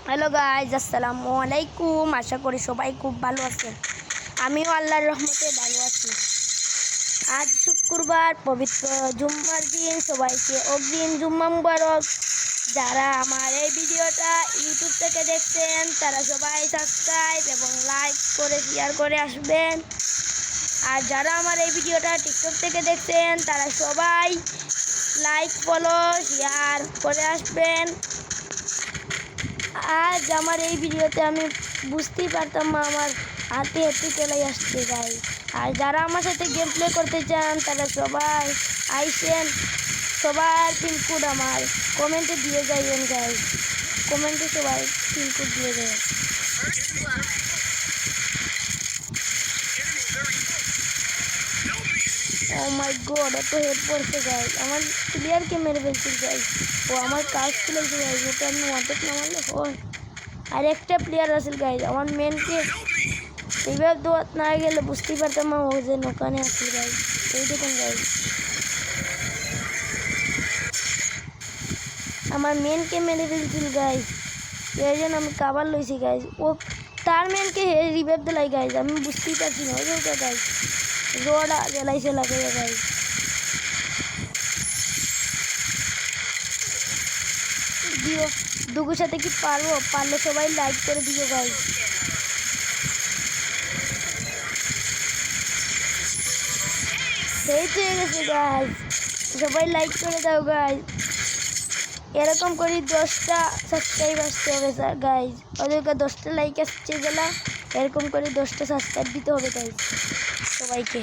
Hello guys, আসসালামু আলাইকুম। আশা করি সবাই খুব ভালো আছেন। আমিও আল্লাহর রহমতে ভালো আছি। আজ শুক্রবার, পবিত্র জুম্মার দিন। সবাইকে অগ্রিম জুম্মা মুবারক। যারা আমার এই ভিডিওটা ইউটিউব থেকে দেখছেন তারা সবাই সাবস্ক্রাইব এবং লাইক করে শেয়ার করে আসবেন। আর যারা আমার এই ভিডিওটা টিকটক থেকে দেখছেন তারা সবাই লাইক, ফলো, শেয়ার করে আসবেন। আজ আমার এই ভিডিওতে আমি বুঝতেই পারতাম না আমার হাতে একটু চলে আসছে গাই। আর যারা আমার সাথে গেম প্লে করতে চান তারা সবাই আইসেন। সবার পিনকোড আমার কমেন্টে দিয়ে যাইবেন গাই। কমেন্টে সবাই পিনকোড দিয়ে দেবেন। ও মাই গড, এত হেড পড়ছে গাই। আমার প্লেয়ারকে মেরে ফেলছে গাই। ও আমার কাজ খুলেছে গাই, যেটা আমি ওয়ান্টেড না মারলে হয়। আর একটা প্লেয়ার আছে গাইজ, আমার মেনকে এইভাবে দোয়াত না গেলে বুঝতেই পারতাম না ও যে ওখানে আসল গাইজ। এই দেখুন গাইজ, আমার মেনকে মেরে ফেলছিল গাইজ। এই জন্য আমি কাবার লইছি গাইজ। ও তার মেনকে রিভাইভ দিলাই গাইজ, আমি বুঝতেই পারছি না। ওটা গাইজ রোড জ্বালাইছে লাগে গাইজ। দিও দুগুর সাথে কি পারবো? পারলে সবাই লাইক করে দিও গাইজ। সেই তো হয়ে গেছে গাইজ, সবাই লাইক করে দাও গাইজ। এরকম করে 10টা সাবস্ক্রাইব আসতে হবে গাইজ। ওদেরকে 10টা লাইক আসছে গেলা, এরকম করে 10টা সাবস্ক্রাইব দিতে হবে গাইজ সবাইকে।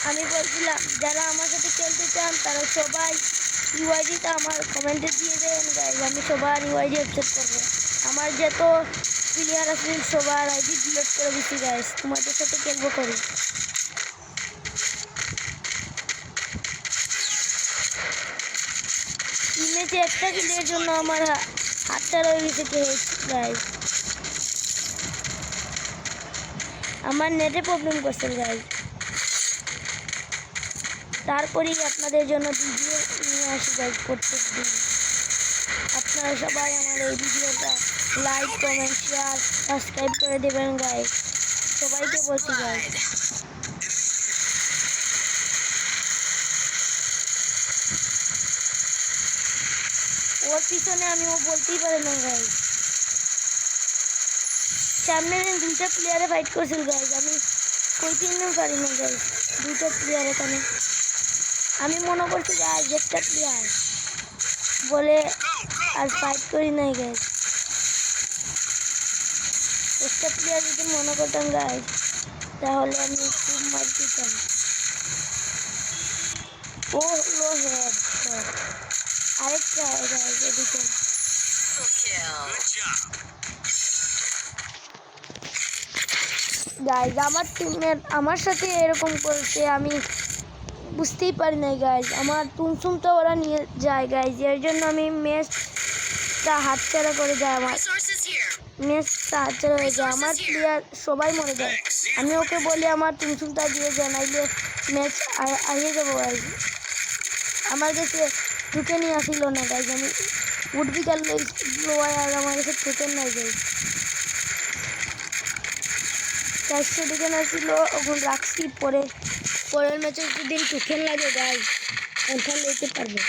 আমি বলছিলাম যারা আমার সাথে খেলতে চান তারা সবাই ইউআইডিটা আমার কমেন্টে দিয়ে দেন গাইজ। আমি সবার ইউআইডি অ্যাকসেপ্ট করবো। আমার যত প্লেয়ার আছে সবার আইডি ডিলিট করে দিচ্ছি গাইজ, তোমাদের সাথে খেলবো করি। ইমেজে একটা কিলের জন্য আমার হাতটা রয়ে গেছে গাইজ। আমার নেটে প্রবলেম করছে গাইজ, তারপরেই আপনাদের জন্য ভিডিও নিয়ে আসি গাইজ প্রত্যেক দিন। আপনারা সবাই আমার এই ভিডিওটা লাইক, কমেন্ট, শেয়ার, সাবস্ক্রাইব করে দেবেন গাইজ। সবাইকে বলছি গাইজ। ওর পিছনে আমি ও বলতেই পারে না গাইজ। সামনে দিন 2টা প্লেয়ারে ফাইট করছিল গাইজ, আমি কই তিনও পারি না গাইজ। 2টা প্লেয়ার এখানে, আমি মনে করছি যে আজ একটা প্লেয়ার বলে আর ফাইট করি নাই গাইজ। একটা প্লেয়ার যদি মনে করতাম গাইজ তাহলে আমি খুব মার দিতাম। ও হলো হেড। আরেকটা গাইজ এদিকে গাইজ। আমার টিমমেট আমার সাথে এরকম করছে, আমি বুঝতেই পারি নাই গাইজ। আমার টুমসুমটা ওরা নিয়ে যায় গাইজ, এর জন্য আমি ম্যাচটা হাতছাড়া করে যায়। আমার ম্যাচটা হাতছাড়া হয়ে যায়, আমার প্লেয়ার সবাই মরে যায়। আমি ওকে বলি আমার টুমসুমটা দিয়ে যায়, নাইলে ম্যাচ হারিয়ে যাবো গাইজ। আমার কাছে ঢুকে নিয়ে আসিল না গাইজ, আমি উঠবি কাটলো আর আমার কাছে ঢুকে নাই গাইজ। 400 ঢুকে আসছিল, ওখানে রাখছি। পরের ম্যাচে যদি টোকেন লাগে গাইজ ওখানে নিতে পারবো।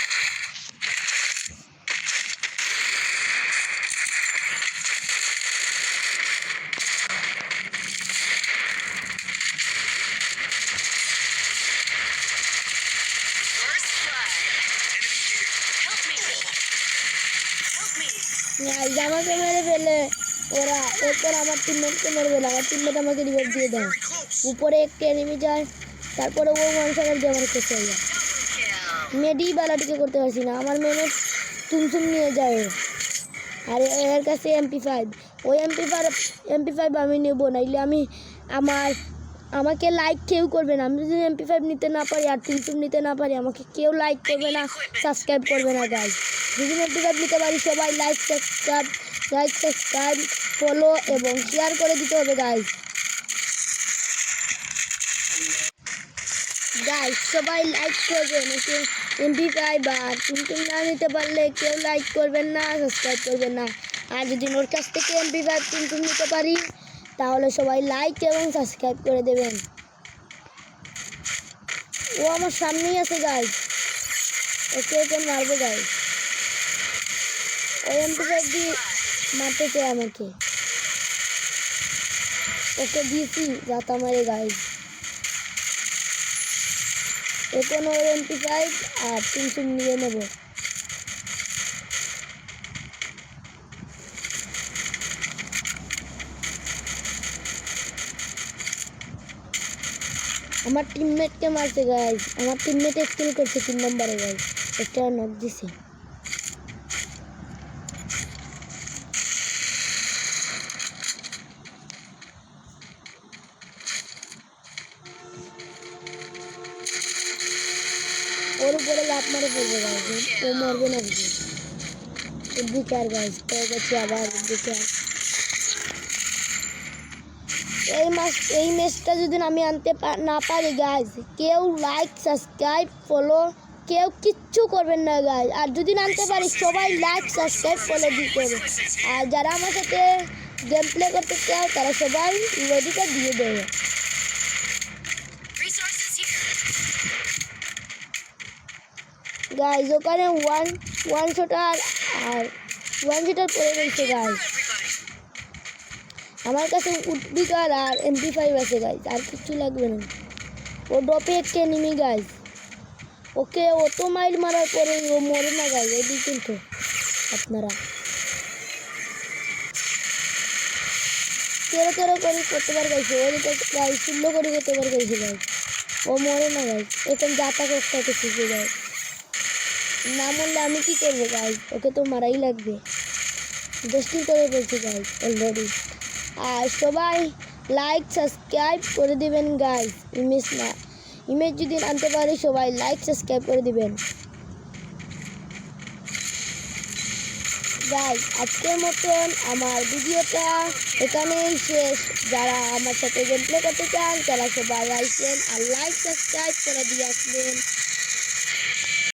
আমাকে মেরে ফেলে ওরা, এরপর আমার টিমমেটকে মেরে ফেলে। আমার টিমমেট আমাকে রিভাইভ দিয়ে দেয়। উপরে একটা এনিমি যায়, তারপরে ও মানুষের দিয়ে আমার কাছে যায়। মেডি বালাটিকে করতে পারছি না, আমার মেনে টুমসুম নিয়ে যায়। আর এর কাছে MP5, ওই MP5 আমি নেব, নাইলে আমাকে লাইক কেউ করবে না। আমি যদি MP5 নিতে না পারি আর টুমসুম নিতে না পারি, আমাকে কেউ লাইক করবে না, সাবস্ক্রাইব করবে না গাইজ। যদি MP5 নিতে পারি সবাই লাইক, সাবস্ক্রাইব, ফলো এবং শেয়ার করে দিতে হবে গাইজ। গাইস সবাই লাইক করবেন, ওকে এমপি5 আর টুনটুন না নিতে পারলে কেউ লাইক করবেন না, সাবস্ক্রাইব করবেন না। আর যদি ওর কাছ থেকে এমপি5 টুনটুন নিতে পারি তাহলে সবাই লাইক এবং সাবস্ক্রাইব করে দেবেন। ও আমার সামনেই আছে গাইস, ওকে এখন মারবো গাইস। ও এমপি5 দিয়ে মারতে চাই আমাকে, ওকে দিয়েছি যাতা মারে গাইস। এখন ওর এমপি5 আর টুনটুন নিয়ে নেব। আমার টিমমেটকে মারছে গাইস, আমার টিমমেট কিল করছে 3 নম্বরে গাইস, একটা নক দিছে। ওর উপরে লাফ মারে পড়বে গাইস, ও মরবে না কিছু। বিচার গাইস তো গেছে আবার বিচার। এই ম্যাচটা যদি আমি আনতে না পারি গাইস, কেউ লাইক সাবস্ক্রাইব ফলো কেউ কিচ্ছু করবেন না গাইস। আর যদি আনতে পারি সবাই লাইক সাবস্ক্রাইব ফলো দিতে হবে। আর যারা আমার সাথে গেম প্লে করতে চাও তারা সবাই ইমোজিটা দিয়ে দেবে গাইস। ওখানে ওয়ান শটার আর ওয়ান শটার পড়ে রয়েছে গাইস। আমার কাছে উডবিকার আর এমপি5 আছে গাইস, আর কিছু লাগবে না। ও ডপে একটা এনিমি গাইস, ওকে অত মাইল মারার পরে ও মরে না গাইস। এদিকে কিন্তু আপনারা তেরো করে করতে পার গাইছে, ওদিকে গাইস 16 করে করতে পার গাইছে গাইস, ও মরে না গাইস। এখন যাতা করতে শিখে গাইস, না মরলে আমি কি করবো গাইস, ওকে তো মারাই লাগবে। 10 করে বলছি গাইস অলরেডি। আর সবাই লাইক সাবস্ক্রাইব করে দিবেন গাইস। ইমেজ যদি আনতে পারি সবাই লাইক সাবস্ক্রাইব করে দিবেন গাইস। আজকের মতন আমার ভিডিওটা এখানেই শেষ। যারা আমার সাথে গেম প্লে করতে চান তারা সবাই আসবেন আর লাইক সাবস্ক্রাইব করে দিয়ে আসবেন।